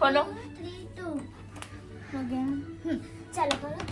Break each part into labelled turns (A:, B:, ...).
A: खोलो।
B: 3, 2 हो गया। चलो खोलो।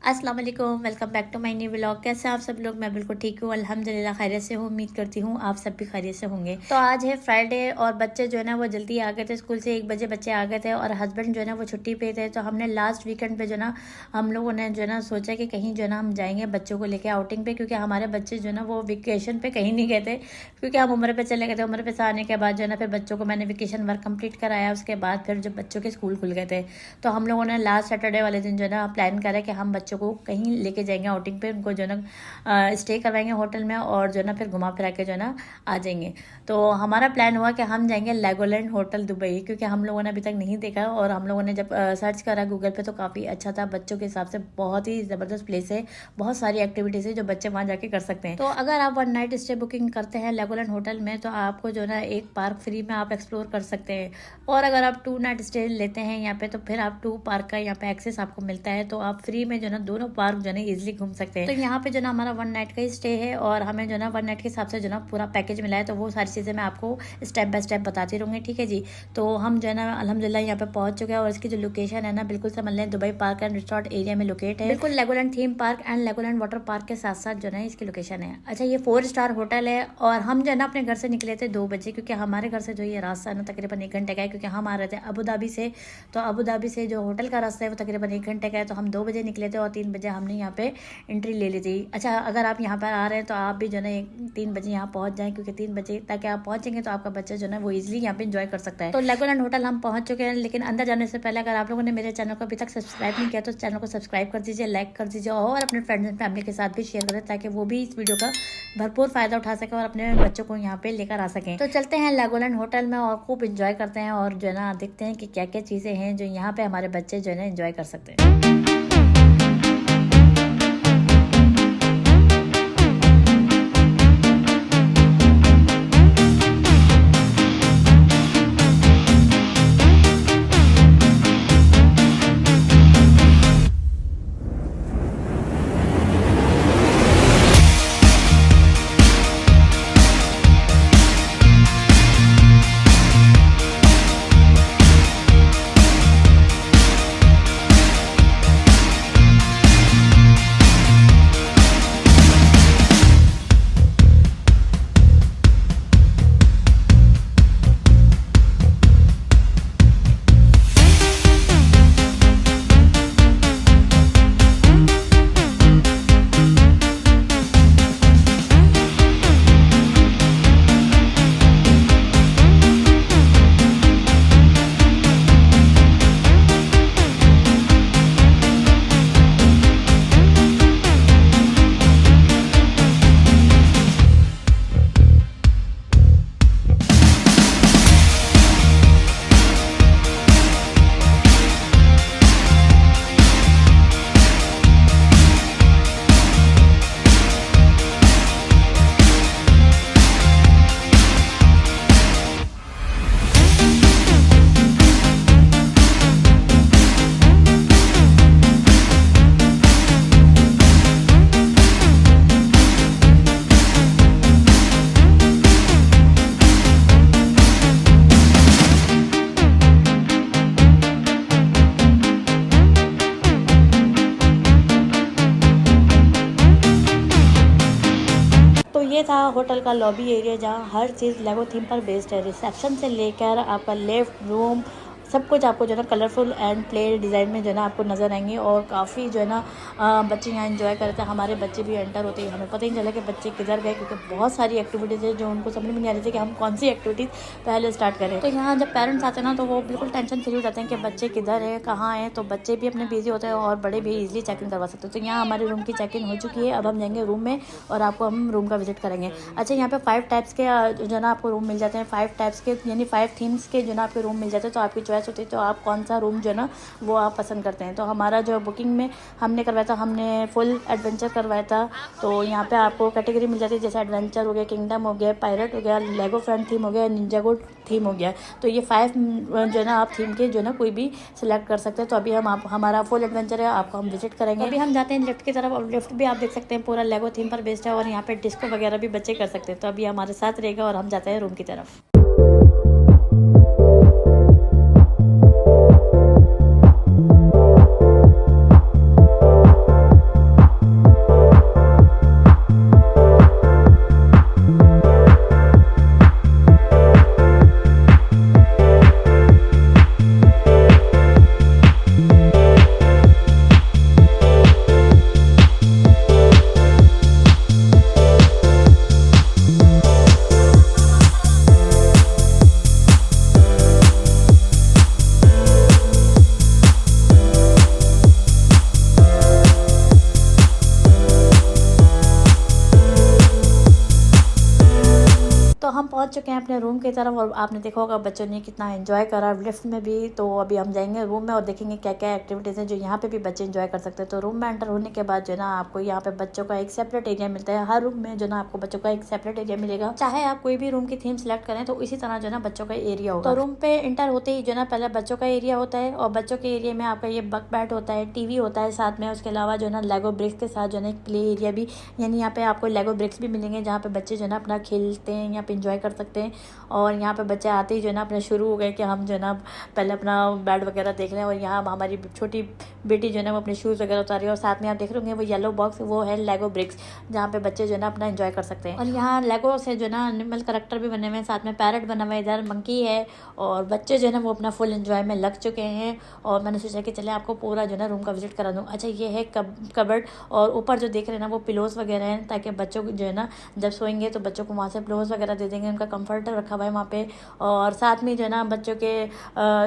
A: अस्सलाम वालेकुम, welcome back to my new vlog. कैसे आप सब लोग? मैं बिल्कुल ठीक हूँ अल्हम्दुलिल्लाह, खैरियत से हूँ। उम्मीद करती हूँ आप सब भी खैरियत से होंगे। तो आज है फ्राइडे और बच्चे जो है ना वो जल्दी आ गए थे स्कूल से। 1 बजे बच्चे आ गए थे और हस्बैंड जो है ना वो छुट्टी पे थे। तो हमने लास्ट वीकेंड पे जो ना हम लोगों ने जो है ना सोचा कि कहीं जो है ना हम जाएंगे बच्चों को लेकर आउटिंग पे, क्योंकि हमारे बच्चे जो है ना वो वेकेशन पे कहीं नहीं गए थे, क्योंकि हम उम्र पे चले गए थे। उम्र पे से आने के बाद जो है ना फिर बच्चों को मैंने वेकेशन वर्क कंप्लीट कराया। उसके बाद फिर जब बच्चों के स्कूल खुल गए थे तो हम लोगों ने लास्ट सैटरडे वाले दिन जो है ना प्लान करा कि हम बच्चों को कहीं लेके जाएंगे आउटिंग पे। उनको जो है ना स्टे करवाएंगे होटल में और जो है ना फिर घुमा फिरा के जो है ना आ जाएंगे। तो हमारा प्लान हुआ कि हम जाएंगे लेगोलैंड होटल दुबई, क्योंकि हम लोगों ने अभी तक नहीं देखा और हम लोगों ने जब सर्च करा गूगल पे तो काफ़ी अच्छा था। बच्चों के हिसाब से बहुत ही ज़बरदस्त प्लेस है, बहुत सारी एक्टिविटीज़ है जो बच्चे वहाँ जाके कर सकते हैं। तो अगर आप 1 नाइट स्टे बुकिंग करते हैं लेगोलैंड होटल में तो आपको जो है ना एक पार्क फ्री में आप एक्सप्लोर कर सकते हैं, और अगर आप 2 नाइट स्टे लेते हैं यहाँ पे तो फिर आप 2 पार्क का यहाँ पे एक्सेस आपको मिलता है। तो आप फ्री में जो है ना दोनों पार्क जो है ना ईजिली घूम सकते हैं। तो यहाँ पे जो ना हमारा 1 नाइट का ही स्टे है और हमें जो ना 1 नाइट के हिसाब से जो ना पूरा पैकेज मिला है। तो वो सारी चीज़ें मैं आपको स्टेप बाय स्टेप बताती रहूँगी, ठीक है जी। तो हम जो है ना अल्हम्दुलिल्लाह यहाँ पे पहुँच चुके हैं और इसकी जो लोकेशन है ना बिल्कुल समझ लें Dubai park and resort area में लोकेट है। बिल्कुल Legoland theme park and Legoland water park के साथ साथ जो है इसकी लोकेशन है। अच्छा, ये 4 स्टार होटल है और हम जो है ना अपने घर से निकले थे 2 बजे, क्योंकि हमारे घर से जो ये रास्ता है ना तकरीबन 1 घंटे का है, क्योंकि हम आ रहे थे अबू धाबी से। तो अबू धाबी से जो होटल का रास्ता है वो तकरीबन 1 घंटे का है। तो हम 2 बजे निकले थे और 3 बजे हमने यहाँ पे एंट्री ले ली थी। अच्छा, अगर आप यहाँ पर आ रहे हैं तो आप भी जो है 3 बजे यहाँ पहुँच जाएं, क्योंकि 3 बजे ताकि आप पहुँचेंगे तो आपका बच्चा जो है वो इजीली यहाँ पे एंजॉय कर सकता है। तो लेगोलैंड होटल हम पहुँच चुके हैं, लेकिन अंदर जाने से पहले अगर आप लोगों ने मेरे चैनल को अभी तक सब्सक्राइब नहीं किया तो चैनल को सब्सक्राइब कर दीजिए, लाइक कर दीजिए और अपने फ्रेंड्स एंड फैमिली के साथ भी शेयर करें ताकि वो भी इस वीडियो का भरपूर फायदा उठा सके और अपने बच्चों को यहाँ पे लेकर आ सकें। तो चलते हैं लेगोलैंड होटल में और खूब इंजॉय करते हैं और जो है ना देखते हैं कि क्या क्या चीज़ें हैं जो यहाँ पे हमारे बच्चे जो है ना एंजॉय कर सकते हैं। ये था होटल का लॉबी एरिया जहाँ हर चीज़ लेगो थीम पर बेस्ड है। रिसेप्शन से लेकर आपका लिफ्ट रूम सब कुछ आपको जो है ना कलरफुल एंड प्ले डिज़ाइन में जो है ना आपको नज़र आएंगे और काफ़ी जो है ना बच्चे यहाँ एंजॉय करते हैं। हमारे बच्चे भी एंटर होते हैं, हमें पता ही नहीं चला कि बच्चे किधर गए, क्योंकि बहुत सारी एक्टिविटीज़ है जो उनको समझ में नहीं आ रही थी कि हम कौन सी एक्टिविटीज़ पहले स्टार्ट करें। तो यहाँ जब पेरेंट्स आते हैं ना तो वो बिल्कुल टेंशन फ्री हो जाते हैं कि बच्चे किधर है कहाँ हैं। तो बच्चे भी अपने बिजी होते हैं और बड़े भी ईजिली चेक इन करवा सकते हैं। तो यहाँ हमारे रूम की चेक इन हो चुकी है, अब हम जाएंगे रूम में और आपको हम रूम का विजिट करेंगे। अच्छा, यहाँ पे 5 टाइप्स के जो है ना आपको रूम मिल जाते हैं, 5 टाइप्स के यानी 5 थीम्स के जो है ना आपके रूम मिल जाते हैं। तो आपकी चॉइस चॉइस होती है, तो आप कौन सा रूम जो है ना वो आप पसंद करते हैं। तो हमारा जो बुकिंग में हमने करवाया था, हमने फुल एडवेंचर करवाया था। तो यहाँ पे आपको कैटेगरी मिल जाती है, जैसे एडवेंचर हो गया, किंगडम हो गया, पायरेट हो गया, लेगो फ्रंट थीम हो गया, निंजागो थीम हो गया। तो ये 5 जो है ना आप थीम के जो है ना कोई भी सिलेक्ट कर सकते हैं। तो अभी हमारा फुल एडवेंचर है, आपको हम विजिट करेंगे। अभी हम जाते हैं लिफ्ट की तरफ, और लिफ्ट भी आप देख सकते हैं पूरा लेगो थीम पर बेस्ड है, और यहाँ पे डिस्को वगैरह भी बच्चे कर सकते हैं। तो अभी हमारे साथ रहेगा और हम जाते हैं रूम की तरफ। तो हम पहुंच चुके हैं अपने रूम की तरफ, और आपने देखा होगा बच्चों ने कितना एंजॉय करा लिफ्ट में भी। तो अभी हम जाएंगे रूम में और देखेंगे क्या क्या एक्टिविटीज़ हैं जो यहाँ पे भी बच्चे एंजॉय कर सकते हैं। तो रूम में एंटर होने के बाद जो है ना आपको यहाँ पे बच्चों का एक सेपरेट एरिया मिलता है। हर रूम में जो ना आपको बच्चों का एक सेपरेट एरिया मिलेगा, चाहे आप कोई भी रूम की थीम सेलेक्ट करें तो इसी तरह जो है ना बच्चों का एरिया होगा। तो रूम पे एंटर होते ही जो ना पहले बच्चों का एरिया होता है, और बच्चों के एरिया में आपका ये बक बैट होता है, टीवी होता है साथ में। उसके अलावा जो ना लेगो ब्रिक्स के साथ जो है एक प्ले एरिया भी, यानी यहाँ पे आपको लेगो ब्रिक्स भी मिलेंगे जहाँ पे बच्चे जो है ना अपना खेलते हैं, यहाँ पे इंजॉय कर सकते हैं। और यहाँ पे बच्चे आते ही जो है ना अपने शुरू हो गए कि हम जो है ना पहले अपना बेड वगैरह देख रहे हैं। और यहाँ हमारी छोटी बेटी जो है ना वो अपने शूज़ वगैरह उतार रही है, और साथ में आप देख रहे होंगे वो येलो बॉक्स, वो है लेगो ब्रिक्स, जहाँ पे बच्चे जो है ना अपना एंजॉय कर सकते हैं। और यहाँ लेगो से जो है ना एनिमल करेक्टर भी बने हुए हैं, साथ में पैरट बना हुआ है, इधर मंकी है, और बच्चे जो है ना वो अपना फुल एंजॉय में लग चुके हैं। और मैंने सोचा कि चले आपको पूरा जो है ना रूम का विजिट करा दूँ। अच्छा, ये है कबर्ड, और ऊपर जो देख रहे हैं ना वो पिलोस वगैरह हैं, ताकि बच्चों को जो है ना जब सोएंगे तो बच्चों को वहाँ से पिलोस वगैरह दे देंगे, उनका कंफर्टर रखा हुआ है वहाँ पे। और साथ में जो है ना बच्चों के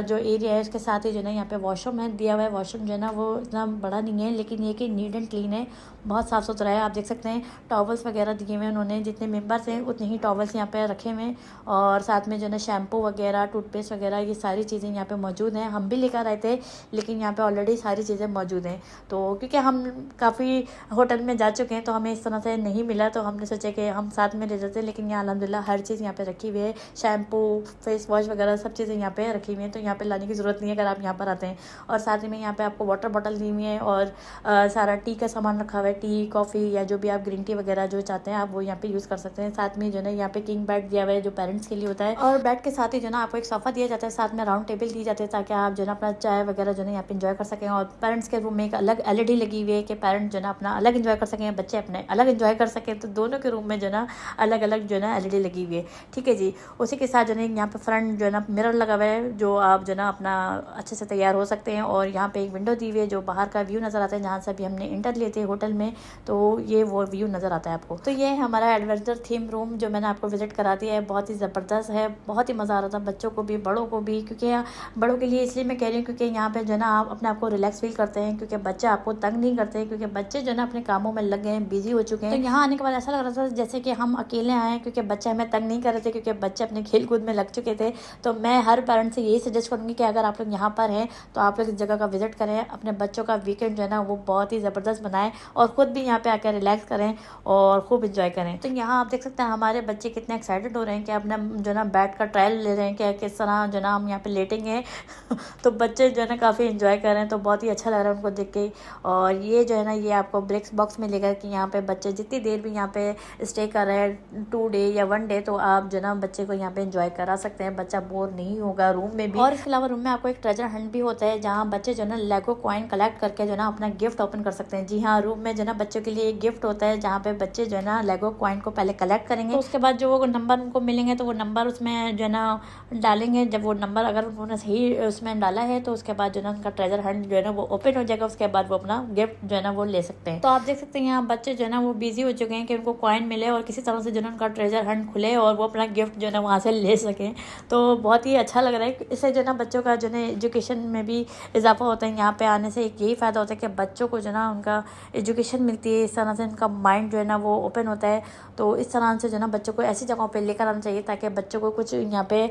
A: जो एरिया है उसके साथ ही जो है ना यहाँ पे वॉशरूम है दिया हुआ है। वॉशरूम जो है ना वो इतना बड़ा नहीं है, लेकिन ये कि नीट एंड क्लीन है, बहुत साफ़ सुथरा है। आप देख सकते हैं टॉवल्स वगैरह दिए हुए हैं उन्होंने, जितने मेंबर्स हैं उतने ही टॉवल्स यहाँ पे रखे हुए हैं। और साथ में जो है ना शैम्पू वगैरह, टूथपेस्ट वगैरह, ये सारी चीज़ें यहाँ पे मौजूद हैं। हम भी लेकर आए थे, लेकिन यहाँ पे ऑलरेडी सारी चीज़ें मौजूद हैं। तो क्योंकि हम काफ़ी होटल में जा चुके हैं तो हमें इस तरह से नहीं मिला, तो हमने सोचा कि हम साथ में ले जाते, लेकिन यहाँ अल्हम्दुलिल्लाह हर चीज़ यहाँ पे रखी हुई है। शैम्पू, फेस वॉश वगैरह सब चीज़ें यहाँ पे रखी हुई हैं, तो यहाँ पे लाने की ज़रूरत नहीं है अगर आप यहाँ पर आते हैं। और साथ में यहाँ पे आपको वाटर बॉटल दी हुई है, और सारा टी का सामान रखा हुआ है, टी, कॉफ़ी, या जो भी आप ग्रीन टी वगैरह जो चाहते हैं आप वो यहाँ पे यूज़ कर सकते हैं। साथ में जो है यहाँ पे किंग बेड दिया हुआ है जो पेरेंट्स के लिए होता है, और बेड के साथ ही जो ना आपको एक सोफ़ा दिया जाता है, साथ में राउंड टेबल दी जाती है, ताकि आप जो है अपना चाय वगैरह जो है यहाँ पे इंजॉय कर सकें। और पेरेंट्स के रूम में एक अलग LED लगी हुई है कि पेरेंट्स जो है अपना अलग इंजॉय कर सकें, बच्चे अपने अलग इंजॉय कर सकें। तो दोनों के रूम में जो है अलग अलग जो है ना LED लगी हुई है, ठीक है जी। उसी के साथ जो है यहाँ पे फ्रंट जो है ना मिरर लगा हुआ है, जो आप जो है ना अपना अच्छे से तैयार हो सकते हैं। और यहाँ पे एक विंडो दी हुई है जो बाहर का व्यू नज़र आता है, जहाँ से अभी हमने इंटर लिए थे होटल में, तो ये वो व्यू नज़र आता है आपको। तो ये है हमारा एडवेंचर थीम रूम जो मैंने आपको विजिट करा दिया है। बहुत ही ज़बरदस्त है, बहुत ही मज़ा आ रहा था बच्चों को भी, बड़ों को भी। क्योंकि बड़ों के लिए इसलिए मैं कह रही हूँ क्योंकि यहाँ पे जो है ना आप अपने आप को रिलैक्स फील करते हैं, क्योंकि बच्चे आपको तंग नहीं करते, क्योंकि बच्चे जो है ना अपने कामों में लग गए हैं, बिजी हो चुके हैं। तो यहाँ आने के बाद ऐसा लग रहा था जैसे कि हम अकेले आए हैं, क्योंकि बच्चे हमें तंग नहीं कर रहे थे, क्योंकि बच्चे अपने खेल कूद में लग चुके थे। तो मैं हर पेरेंट्स से यही सजेस्ट करूँगी कि अगर आप लोग यहाँ पर हैं तो आप लोग इस जगह का विजिट करें, अपने बच्चों का वीकेंड जो है ना वो बहुत ही ज़बरदस्त बनाएं, और ख़ुद भी यहाँ पे आकर रिलैक्स करें और खूब इंजॉय करें। तो यहाँ आप देख सकते हैं हमारे बच्चे कितने एक्साइटेड हो रहे हैं कि अपना जो ना बेड का ट्रायल ले रहे हैं कि किस तरह जो ना हम यहाँ पे लेटेंगे। तो बच्चे जो है ना काफ़ी इंजॉय कर रहे हैं, तो बहुत ही अच्छा लग रहा है उनको देख के। और ये जो है ना ये आपको ब्रिक्स बॉक्स में लेकर कि यहाँ पे बच्चे जितनी देर भी यहाँ पे स्टे कर रहे हैं, 2 डे या 1 डे, तो आप जो ना बच्चे को यहाँ पे इंजॉय करा सकते हैं, बच्चा बोर नहीं होगा रूम में भी। और इसके अलावा रूम में आपको एक ट्रेजर हंट भी होता है, जहाँ बच्चे जो ना लेगो कॉइन कलेक्ट करके जो ना अपना गिफ्ट ओपन कर सकते हैं। जी हाँ, रूम में जो ना बच्चों के लिए एक गिफ्ट होता है, जहाँ पे बच्चे जो है ना लेगो कॉइन को पहले कलेक्ट करेंगे, तो उसके बाद जो वो नंबर उनको मिलेंगे तो वो नंबर उसमें जो है ना डालेंगे। जब वो नंबर अगर उन्होंने सही उसमें डाला है तो उसके बाद जो ना उनका ट्रेजर हंट जो है ना वो ओपन हो जाएगा, उसके बाद वो अपना गिफ्ट जो है ना वो ले सकते हैं। तो आप देख सकते हैं यहाँ बच्चे जो है ना वो बिजी हो चुके हैं कि उनको कॉइन मिले और किसी तरह से जो है उनका ट्रेजर हंट खुले और वो अपना गिफ्ट जो है ना वहाँ से ले सकें। तो बहुत ही अच्छा लग रहा है। इससे जो है ना बच्चों का जो है एजुकेशन में भी इजाफा होता है। यहाँ पे आने से एक यही फ़ायदा होता है कि बच्चों को जो है ना उनका एजुकेशन रिलैक्सेशन मिलती है, इस तरह से इनका माइंड जो है ना वो ओपन होता है। तो इस तरह से जो है ना बच्चों को ऐसी जगहों पे लेकर आना चाहिए ताकि बच्चों को कुछ यहाँ पे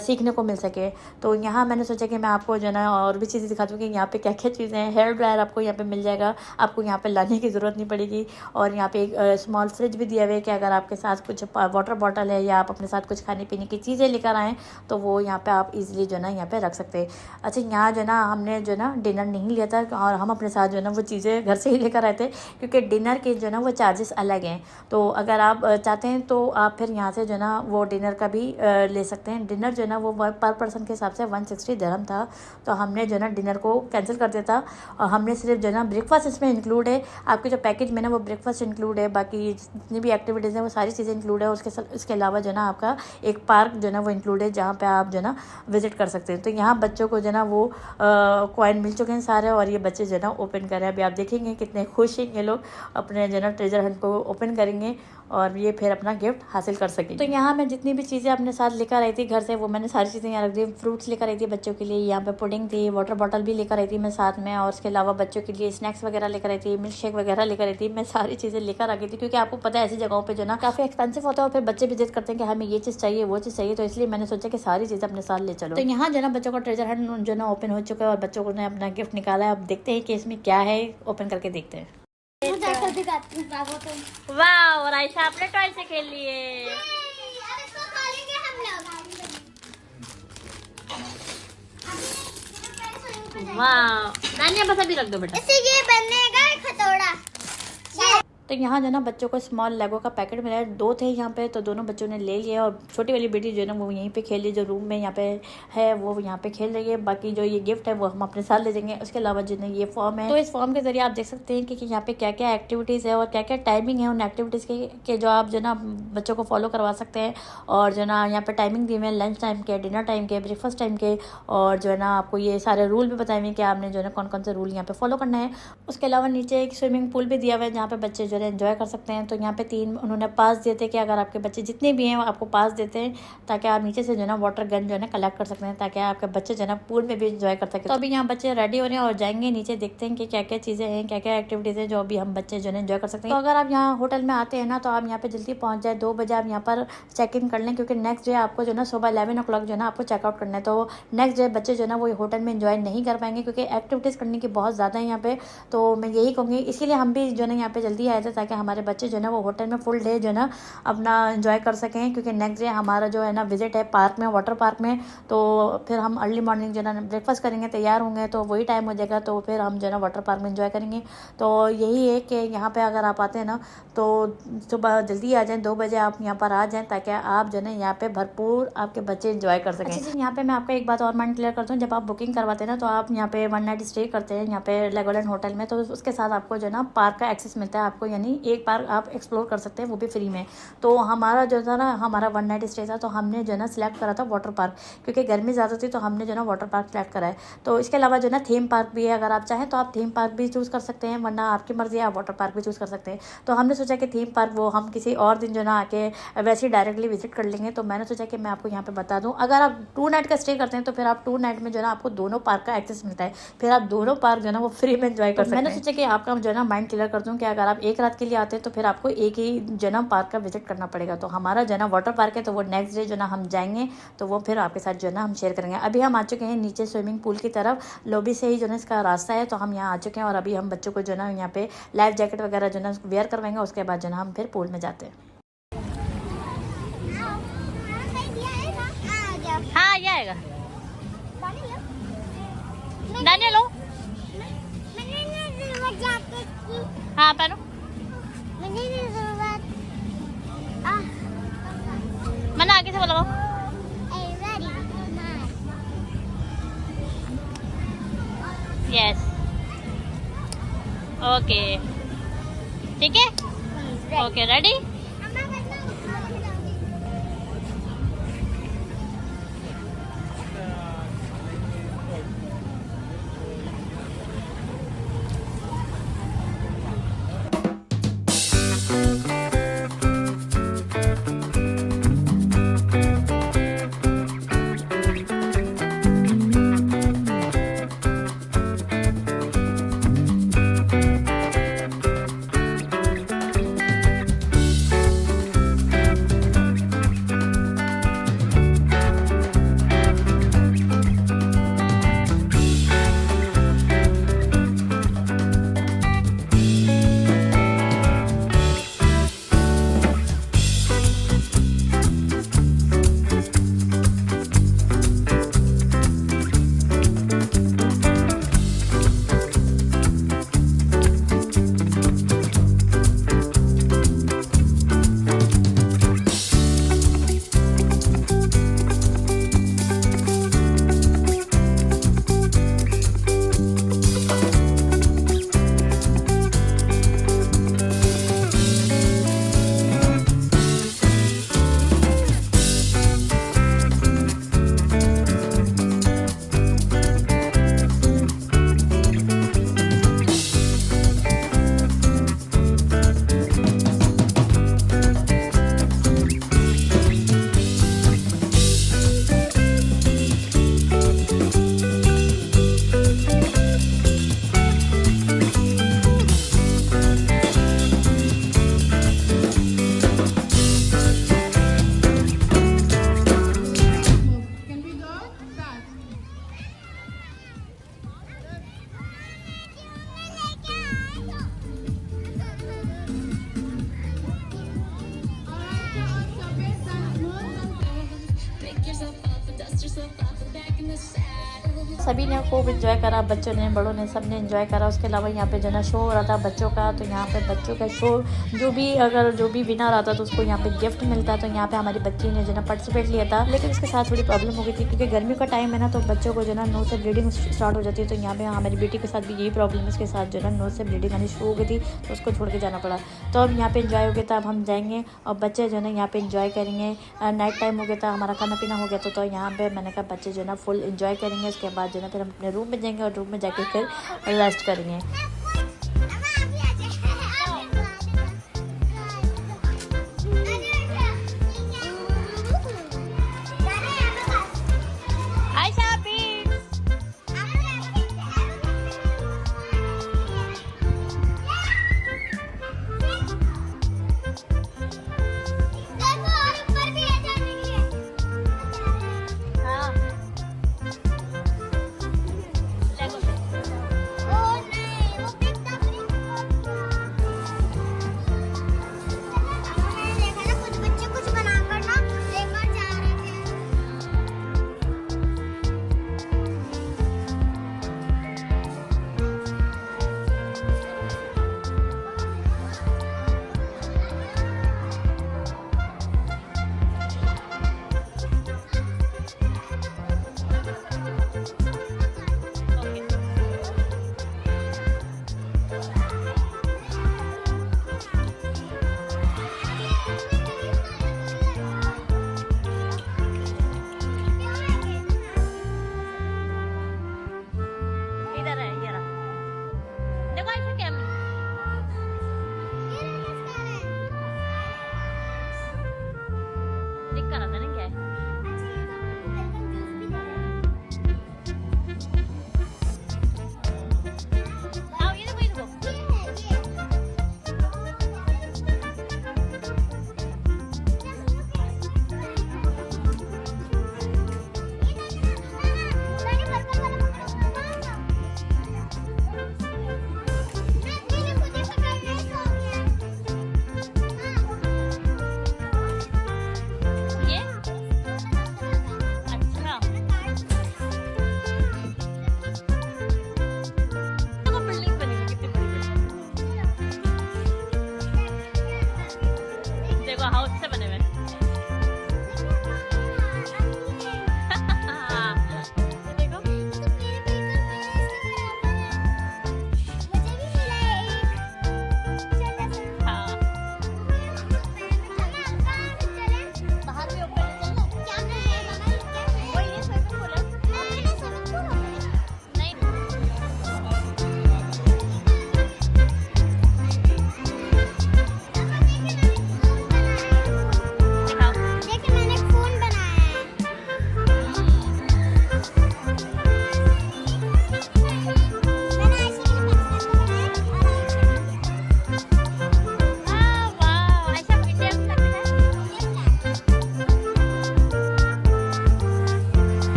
A: सीखने को मिल सके। तो यहाँ मैंने सोचा कि मैं आपको जो है ना और भी चीज़ें दिखा दूँ कि यहाँ पे क्या क्या चीज़ें हैं। हेयर ड्रायर आपको यहाँ पे मिल जाएगा, आपको यहाँ पे लाने की ज़रूरत नहीं पड़ेगी। और यहाँ पे एक स्मॉल फ्रिज भी दिया हुआ है कि अगर आपके साथ कुछ वाटर बॉटल है या आप अपने साथ कुछ खाने पीने की चीज़ें लेकर आएँ तो वो यहाँ पे आप इजीली जो है ना यहाँ पे रख सकते हैं। अच्छा, यहाँ जो है ना हमने जो है ना डिनर नहीं लिया था और हम अपने साथ जो है ना वो चीज़ें घर से ही लेकर आए थे, क्योंकि डिनर के जो है ना वो चार्जेस अलग हैं। तो अगर आप चाहते हैं तो आप फिर यहाँ से जो है ना वो डिनर का भी ले सकते हैं। डिनर जो है ना वो पर पर्सन के हिसाब से 160 दिरहम था। तो हमने जो है ना डिनर को कैंसिल कर दिया था और हमने सिर्फ जो है ना ब्रेकफास्ट इसमें इंक्लूड है। आपके जो पैकेज में ना वो ब्रेकफास्ट इंक्लूड है, बाकी जितनी भी एक्टिविटीज़ हैं वो सारी चीज़ें इंक्लूड है। उसके अलावा जो है ना आपका एक पार्क जो है ना वो इंक्लूड है जहाँ पे आप जो है ना विजिट कर सकते हैं। तो यहाँ बच्चों को जो है ना वो कॉइन मिल चुके हैं सारे और ये बच्चे जो है ना ओपन कर रहे हैं। अभी आप देखेंगे कितने खुश हैं ये लोग, अपने जो है ना ट्रेजर हंट को ओपन करेंगे और ये फिर अपना गिफ्ट हासिल कर सकें। तो यहाँ मैं जितनी भी चीज़ें अपने साथ लेकर आई थी घर से वो मैंने सारी चीज़ें यहाँ रख दी। फ्रूट्स लेकर आई थी बच्चों के लिए, यहाँ पे पुडिंग थी, वाटर बॉटल भी लेकर आई थी मैं साथ में, और उसके अलावा बच्चों के लिए स्नैक्स वगैरह लेकर आई थी, मिल्क शेक वगैरह लेकर आई थी। मैं सारी चीज़ें लेकर आ गई थी क्योंकि आपको पता है ऐसी जगहों पर जो ना काफ़ी एक्सपेंसिव होता है और फिर बच्चे भी जिद करते हैं कि हमें ये चीज़ चाहिए वो चीज़ चाहिए। तो इसलिए मैंने सोचा कि सारी चीज़ें अपने साथ ले चलो। तो यहाँ जो है ना बच्चों का ट्रेजर हंट जो ना ओपन हो चुका है और बच्चों को ने अपना गिफ्ट निकाला है। अब देखते हैं कि इसमें क्या है, ओपन करके देखते हैं। वाह, और आयशा अपने टॉय से खेल लिए। वाह, नानिया बस अभी रख दो बेटा।
B: इससे ये बनेगा खतौड़ा।
A: तो यहाँ जो ना बच्चों को स्मॉल लेगो का पैकेट मिला है, 2 थे यहाँ पे, तो दोनों बच्चों ने ले लिया और छोटी वाली बेटी जो है ना वो यहीं पे खेल रही, जो रूम में यहाँ पे है वो यहाँ पे खेल रही है। बाकी जो ये गिफ्ट है वो हम अपने साथ ले जाएंगे। उसके अलावा जो है ये फॉर्म है, तो इस फॉर्म के जरिए आप देख सकते हैं कि यहाँ पे क्या क्या एक्टिविटीज़ है और क्या क्या टाइमिंग है उन एक्टिविटीज़ के जो आप जो ना बच्चों को फॉलो करवा सकते हैं। और जो ना यहाँ पे टाइमिंग दी हुई है, लंच टाइम के, डिनर टाइम के, ब्रेकफास्ट टाइम के, और जो है ना आपको ये सारे रूल भी बताए हुए हैं कि आपने जो है ना कौन कौन से रूल यहाँ पे फॉलो करना है। उसके अलावा नीचे एक स्विमिंग पूल भी दिया हुआ है जहाँ पे बच्चे जो है एंजॉय कर सकते हैं। तो यहाँ पे 3 उन्होंने पास दिए थे कि अगर आपके बच्चे जितने भी हैं वो आपको पास देते हैं ताकि आप नीचे से जो है ना वाटर गन जो है ना कलेक्ट कर सकते हैं ताकि आपके बच्चे जो है ना पूल में भी एंजॉय कर सकें। तो अभी यहाँ बच्चे रेडी हो रहे हैं और जाएंगे नीचे, देखते हैं कि क्या क्या चीज़ें हैं, क्या क्या एक्टिविटीज़ हैं जो अभी हम बच्चे जो है एंजॉय कर सकते हैं। तो अगर आप यहाँ होटल में आते हैं ना तो आप यहाँ पे जल्दी पहुँच जाए, 2 बजे आप यहाँ पर चेक इन कर लें, क्योंकि नेक्स्ट डे आपको जो है ना सुबह 11 o'clock जो है ना आपको चेकआउट करना है। तो नेक्स्ट डे बच्चे जो है ना वो होटल में एंजॉय नहीं कर पाएंगे क्योंकि एक्टिविटीज़ करने की बहुत ज़्यादा है यहाँ पे। तो मैं यही कहूँगी, इसीलिए हम भी जो है ना यहाँ पे जल्दी आए थे ताकि हमारे बच्चे जो है ना वो होटल में फुल डे जो है ना अपना एंजॉय कर सकें। क्योंकि नेक्स्ट डे हमारा जो है ना विजिट है पार्क में, वाटर पार्क में। तो फिर हम अर्ली मॉर्निंग जो है ना ब्रेकफास्ट करेंगे, तैयार होंगे तो वही टाइम हो जाएगा, तो फिर हम जो है ना वाटर पार्क में एंजॉय करेंगे। तो यही है कि यहाँ पे अगर आप आते हैं ना तो सुबह जल्दी आ जाएं, 2 बजे आप यहाँ पर आ जाएं ताकि आप जो है ना यहाँ पे भरपूर आपके बच्चे एंजॉय कर सकें। अच्छा, यहाँ पे मैं आपको एक बात और माइंड क्लियर करता हूँ, जब आप बुकिंग करवाते हैं ना तो आप यहाँ पे 1 नाइट स्टे करते हैं यहाँ पे लेगोलैंड होटल में, तो उसके साथ आपको जो है ना पार्क का एक्सेस मिलता है आपको, यानी एक पार्क आप एक्सप्लोर कर सकते हैं वो भी फ्री में। तो हमारा जो था ना, हमारा 1 नाइट स्टे था तो हमने जो है ना सिलेक्ट करा था वाटर पार्क, क्योंकि गर्मी ज़्यादा थी तो हमने जो है ना वाटर पार्क सिलेक्ट करा है। तो इसके अलावा जो है ना थीम पार्क भी है, अगर आप चाहें तो आप थीम पार्क भी चूज़ कर सकते हैं, वरना आपकी मर्ज़ी, आप वाटर पार्क भी चूज़ कर सकते हैं। तो हमने सोचा कि थीम पार्क वो हम किसी और दिन जो है ना आके वैसे ही डायरेक्टली विजिट कर लेंगे। तो मैंने सोचा कि मैं आपको यहाँ पे बता दूँ, अगर आप 2 नाइट का स्टे करते हैं तो फिर आप 2 नाइट में जो है ना आपको दोनों पार्क का एक्सेस मिलता है, फिर आप दोनों पार्क जो है ना वो फ्री में एंजॉय कर सकते हैं। मैंने सोचा कि आपका जो है ना माइंड क्लियर कर दूँ कि अगर आप एक रात के लिए आते हैं तो फिर आपको एक ही जो है ना पार्क का विजिट करना पड़ेगा। तो हमारा जो है ना वाटर पार्क है तो वो नेक्स्ट डे जो है ना हम जाएंगे तो वो फिर आपके साथ जो है ना हम शेयर करेंगे। अभी हम आ चुके हैं नीचे स्विमिंग पूल की तरफ, लॉबी से ही जो है इसका रास्ता है, तो हम यहाँ आ चुके हैं और अभी हम बच्चों को जो है ना यहाँ पे लाइफ जैकेट वगैरह जो है ना वेयर करवाएंगे, उसके बाद जो है ना हम फिर पूल में जाते हैं। हाँ, ये आएगा। दानिया लो। हाँ पहनो। मैंने आगे से बोला यस, ओके ठीक है, ओके रेडी। सभी ने खूब इंजॉय करा, बच्चों ने, बड़ों ने, सब ने इंजॉय करा। उसके अलावा यहाँ पे जो ना शो हो रहा था बच्चों का, तो यहाँ पे बच्चों का शो जो भी विनर आता तो उसको यहाँ पे गिफ्ट मिलता। तो यहाँ पे हमारी बच्ची ने जो ना पार्टिसिपेट लिया था, लेकिन उसके साथ थोड़ी प्रॉब्लम हो गई थी क्योंकि गर्मियों का टाइम है ना, तो बच्चों को जो ना नोज से ब्लीडिंग स्टार्ट हो जाती है। तो यहाँ पे हमारी बेटी के साथ भी यही प्रॉब्लम है, उसके साथ जो ना नोज से ब्लीडिंग आनी शुरू हो गई थी, तो उसको छोड़ के जाना पड़ा। तो अब यहाँ पे इंजॉय हो गया था, अब हम जाएंगे और बच्चे जो ना यहाँ पे इंजॉय करेंगे। नाइट टाइम हो गया था, हमारा खाना पीना हो गया था, तो यहाँ पे मैंने कहा बच्चे जो ना फुल इंजॉय करेंगे। उसके बाद जो ना फिर हम अपने रूम में जाएंगे और रूम में जाके फिर रेस्ट करेंगे।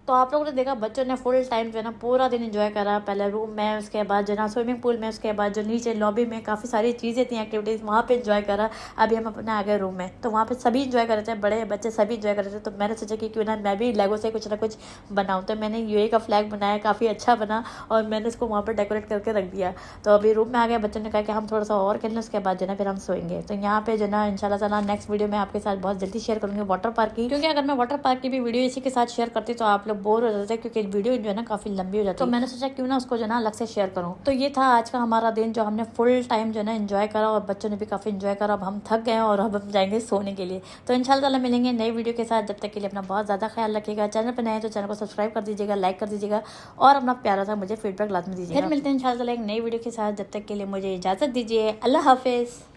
A: तो आप लोगों ने देखा बच्चों ने फुल टाइम जो है ना पूरा दिन एंजॉय करा। पहले रूम में, उसके बाद जो है ना स्विमिंग पूल में, उसके बाद जो नीचे लॉबी में काफ़ी सारी चीज़ें थी, एक्टिविटीज़, वहाँ पे एंजॉय करा। अभी हम अपने आ गए रूम में, तो वहाँ पे सभी एंजॉय कर रहे थे, बड़े बच्चे सभी एंजॉय कर रहे थे। तो मैंने सोचा कि क्यों ना मैं भी लेगो से कुछ ना कुछ बनाऊँ। तो मैंने यूएई का फ्लैग बनाया, काफ़ी अच्छा बना, और मैंने उसको वहाँ पर डेकोरेट करके रख दिया। तो अभी रूम में आ गए, बच्चों ने कहा कि हम थोड़ा सा और खेलें, उसके बाद जो है ना फिर हम सोएंगे। तो यहाँ पे जो ना इंशाल्लाह ताला नेक्स्ट वीडियो में आपके साथ बहुत जल्दी शेयर करूँगी वाटर पार्क की, क्योंकि अगर मैं वाटर पार्क की भी वीडियो इसी के साथ शेयर करती तो आप लोग बोर हो जाते, क्योंकि वीडियो जो है ना काफ़ी लंबी हो जाती है। तो मैंने सोचा क्यों ना उसको जो ना अलग से शेयर करूँ। तो ये था आज का हमारा दिन, जो हमने फुल टाइम जो है ना एंजॉय करा, और बच्चों ने भी काफ़ी एंजॉय करा। अब हम थक गए और अब हम जाएंगे सोने के लिए। तो इंशाल्लाह ताला मिलेंगे नई वीडियो के साथ। जब तक के लिए अपना बहुत ज़्यादा ख्याल रखिएगा। चैनल पर नए तो चैनल को सब्सक्राइब कर दीजिएगा, लाइक कर दीजिएगा, और अपना प्यारा सा मुझे फीडबैक लाजमी दीजिएगा। फिर मिलते हैं इंशाल्लाह ताला एक नई वीडियो के साथ। जब तक के लिए मुझे इजाज़त दीजिए। अल्लाह हाफिज़।